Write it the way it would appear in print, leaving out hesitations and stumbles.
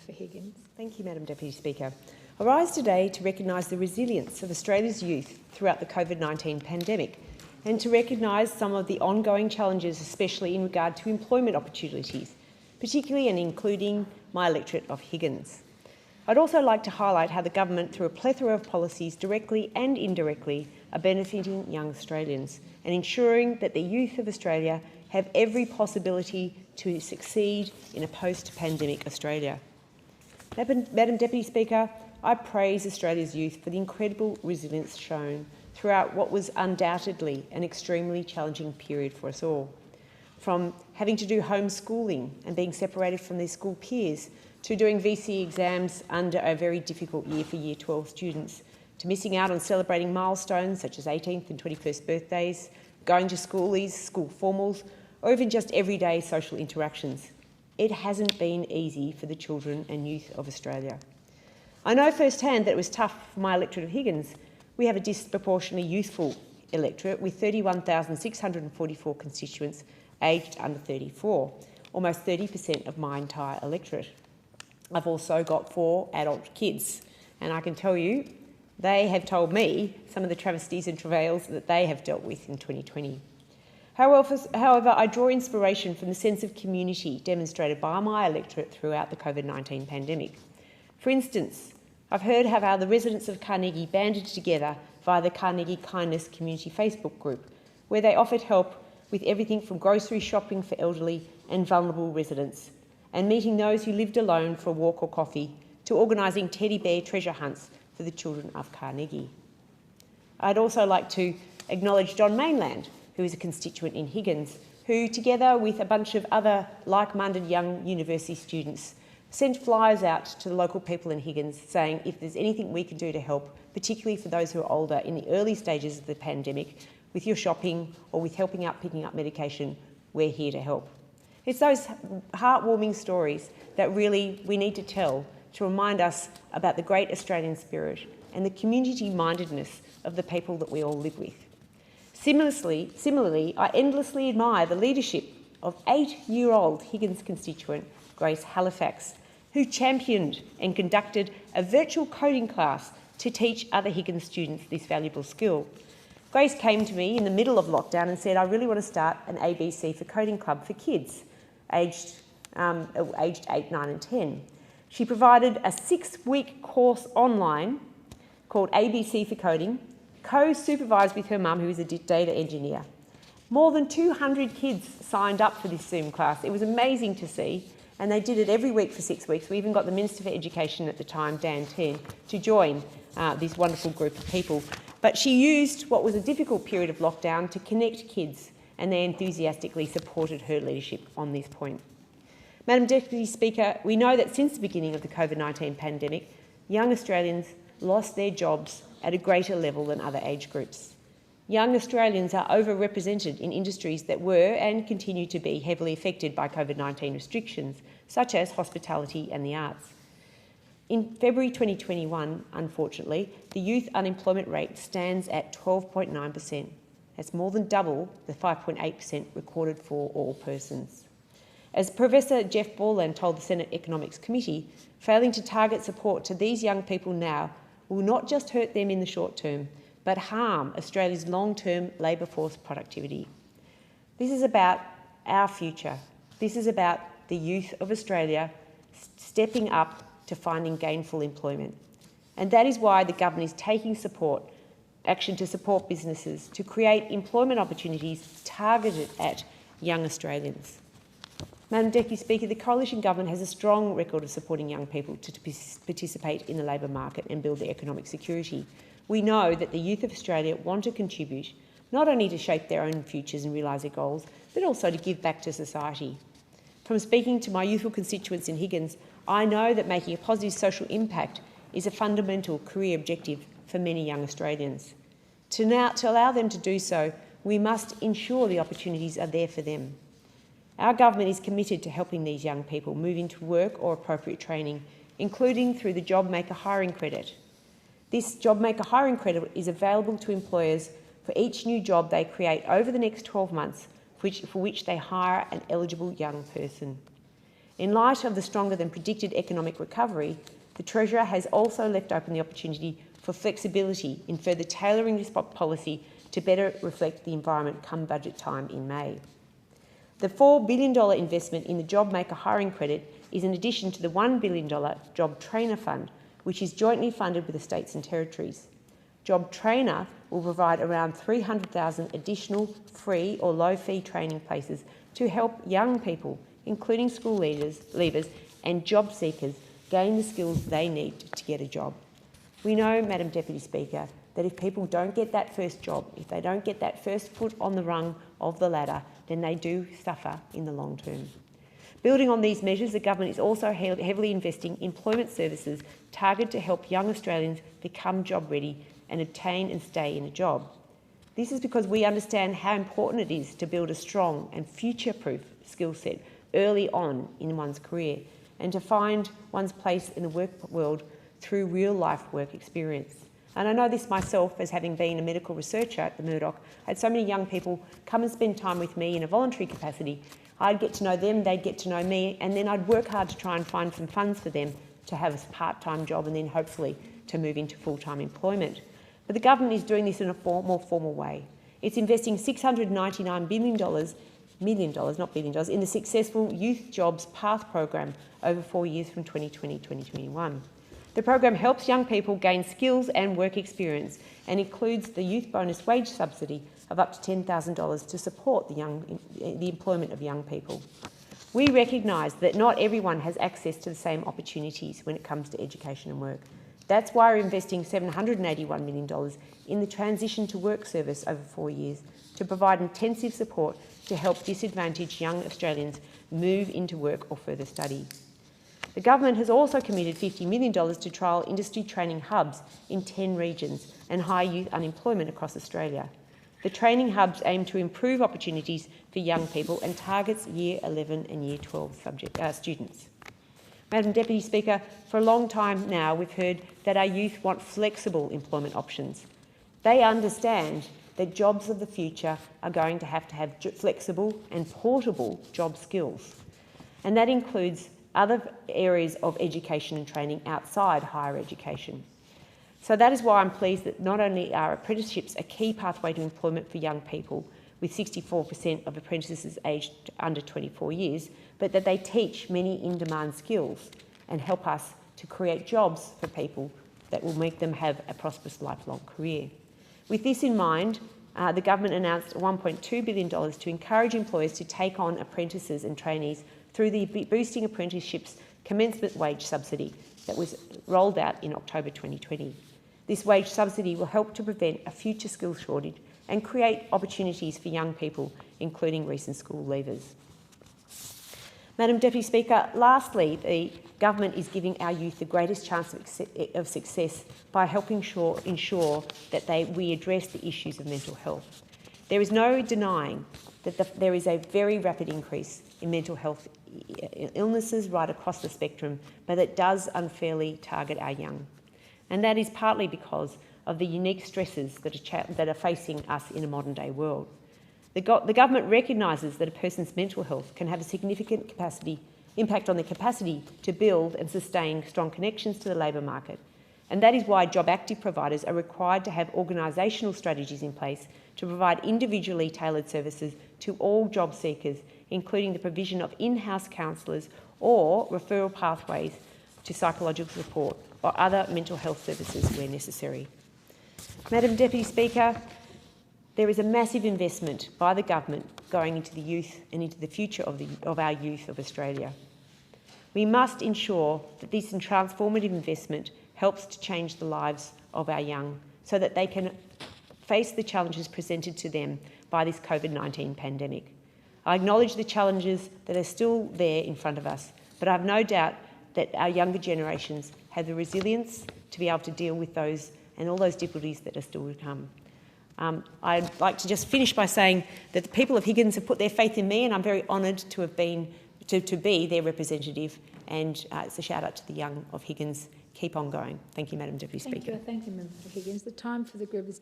for Higgins. Thank you, Madam Deputy Speaker. I rise today to recognise the resilience of Australia's youth throughout the COVID-19 pandemic and to recognise some of the ongoing challenges, especially in regard to employment opportunities, particularly and including my electorate of Higgins. I'd also like to highlight how the government, through a plethora of policies, directly and indirectly, are benefiting young Australians and ensuring that the youth of Australia have every possibility to succeed in a post-pandemic Australia. Madam Deputy Speaker, I praise Australia's youth for the incredible resilience shown throughout what was undoubtedly an extremely challenging period for us all. From having to do homeschooling and being separated from their school peers, to doing VC exams under a very difficult year for Year 12 students, to missing out on celebrating milestones such as 18th and 21st birthdays, going to schoolies, school formals, or even just everyday social interactions. It hasn't been easy for the children and youth of Australia. I know firsthand that it was tough for my electorate of Higgins. We have a disproportionately youthful electorate with 31,644 constituents aged under 34, almost 30% of my entire electorate. I've also got 4 adult kids, and I can tell you they have told me some of the travesties and travails that they have dealt with in 2020. However, I draw inspiration from the sense of community demonstrated by my electorate throughout the COVID-19 pandemic. For instance, I've heard how the residents of Carnegie banded together via the Carnegie Kindness Community Facebook group, where they offered help with everything from grocery shopping for elderly and vulnerable residents, and meeting those who lived alone for a walk or coffee, to organising teddy bear treasure hunts for the children of Carnegie. I'd also like to acknowledge John Mainland, who is a constituent in Higgins, who, together with a bunch of other like-minded young university students, sent flyers out to the local people in Higgins saying if there's anything we can do to help, particularly for those who are older in the early stages of the pandemic, with your shopping or with helping out picking up medication, we're here to help. It's those heartwarming stories that really we need to tell to remind us about the great Australian spirit and the community-mindedness of the people that we all live with. Similarly, I endlessly admire the leadership of 8-year-old Higgins constituent Grace Halifax, who championed and conducted a virtual coding class to teach other Higgins students this valuable skill. Grace came to me in the middle of lockdown and said, I really want to start an ABC for Coding Club for kids aged 8, 9 and 10. She provided a 6-week course online called ABC for Coding, co-supervised with her mum, who is a data engineer. More than 200 kids signed up for this Zoom class. It was amazing to see, and they did it every week for 6 weeks. We even got the Minister for Education at the time, Dan Tehan, to join this wonderful group of people. But she used what was a difficult period of lockdown to connect kids, and they enthusiastically supported her leadership on this point. Madam Deputy Speaker, we know that since the beginning of the COVID-19 pandemic, young Australians lost their jobs at a greater level than other age groups. Young Australians are overrepresented in industries that were and continue to be heavily affected by COVID-19 restrictions, such as hospitality and the arts. In February 2021, unfortunately, the youth unemployment rate stands at 12.9%. That's more than double the 5.8% recorded for all persons. As Professor Jeff Borland told the Senate Economics Committee, failing to target support to these young people now will not just hurt them in the short term, but harm Australia's long-term labour force productivity. This is about our future. This is about the youth of Australia stepping up to finding gainful employment. And that is why the government is taking action to support businesses to create employment opportunities targeted at young Australians. Madam Deputy Speaker, the Coalition Government has a strong record of supporting young people to participate in the labour market and build their economic security. We know that the youth of Australia want to contribute, not only to shape their own futures and realise their goals, but also to give back to society. From speaking to my youthful constituents in Higgins, I know that making a positive social impact is a fundamental career objective for many young Australians. To allow them to do so, we must ensure the opportunities are there for them. Our government is committed to helping these young people move into work or appropriate training, including through the JobMaker hiring credit. This JobMaker hiring credit is available to employers for each new job they create over the next 12 months for which they hire an eligible young person. In light of the stronger than predicted economic recovery, the Treasurer has also left open the opportunity for flexibility in further tailoring this policy to better reflect the environment come budget time in May. The $4 billion investment in the JobMaker hiring credit is in addition to the $1 billion Job Trainer Fund, which is jointly funded with the states and territories. Job Trainer will provide around 300,000 additional free or low-fee training places to help young people, including school leavers and job seekers, gain the skills they need to get a job. We know, Madam Deputy Speaker, that if people don't get that first job, if they don't get that first foot on the rung of the ladder, then they do suffer in the long term. Building on these measures, the government is also heavily investing in employment services targeted to help young Australians become job ready and obtain and stay in a job. This is because we understand how important it is to build a strong and future-proof skill set early on in one's career and to find one's place in the work world through real-life work experience. And I know this myself, as having been a medical researcher at the Murdoch. I had so many young people come and spend time with me in a voluntary capacity. I'd get to know them, they'd get to know me, and then I'd work hard to try and find some funds for them to have a part-time job and then hopefully to move into full-time employment. But the government is doing this in a more formal way. It's investing $699 million, not billion dollars, in the successful Youth Jobs Path program over 4 years from 2020 to 2021. The program helps young people gain skills and work experience and includes the Youth Bonus wage subsidy of up to $10,000 to support the employment of young people. We recognise that not everyone has access to the same opportunities when it comes to education and work. That's why we're investing $781 million in the Transition to Work service over 4 years to provide intensive support to help disadvantaged young Australians move into work or further study. The government has also committed $50 million to trial industry training hubs in 10 regions and high youth unemployment across Australia. The training hubs aim to improve opportunities for young people and targets Year 11 and Year 12 students. Madam Deputy Speaker, for a long time now we've heard that our youth want flexible employment options. They understand that jobs of the future are going to have flexible and portable job skills, and that includes other areas of education and training outside higher education. So that is why I'm pleased that not only are apprenticeships a key pathway to employment for young people, with 64% of apprentices aged under 24 years, but that they teach many in-demand skills and help us to create jobs for people that will make them have a prosperous lifelong career. With this in mind, the government announced $1.2 billion to encourage employers to take on apprentices and trainees through the Boosting Apprenticeships Commencement Wage Subsidy that was rolled out in October 2020. This wage subsidy will help to prevent a future skills shortage and create opportunities for young people, including recent school leavers. Madam Deputy Speaker, lastly, the government is giving our youth the greatest chance of success by helping ensure that we address the issues of mental health. There is no denying that there is a very rapid increase in mental health illnesses right across the spectrum, but it does unfairly target our young. And that is partly because of the unique stresses that are facing us in a modern-day world. The government recognises that a person's mental health can have a significant impact on their capacity to build and sustain strong connections to the labour market. And that is why job active providers are required to have organisational strategies in place to provide individually tailored services to all job seekers, including the provision of in-house counsellors or referral pathways to psychological support or other mental health services where necessary. Madam Deputy Speaker, there is a massive investment by the government going into the youth and into the future of our youth of Australia. We must ensure that this transformative investment helps to change the lives of our young so that they can face the challenges presented to them by this COVID-19 pandemic. I acknowledge the challenges that are still there in front of us, but I have no doubt that our younger generations have the resilience to be able to deal with those and all those difficulties that are still to come. I'd like to just finish by saying that the people of Higgins have put their faith in me, and I'm very honoured to have been to be their representative. And it's a shout out to the young of Higgins. Keep on going. Thank you, Madam Deputy Speaker. Thank you, Member for Higgins. The time for the group is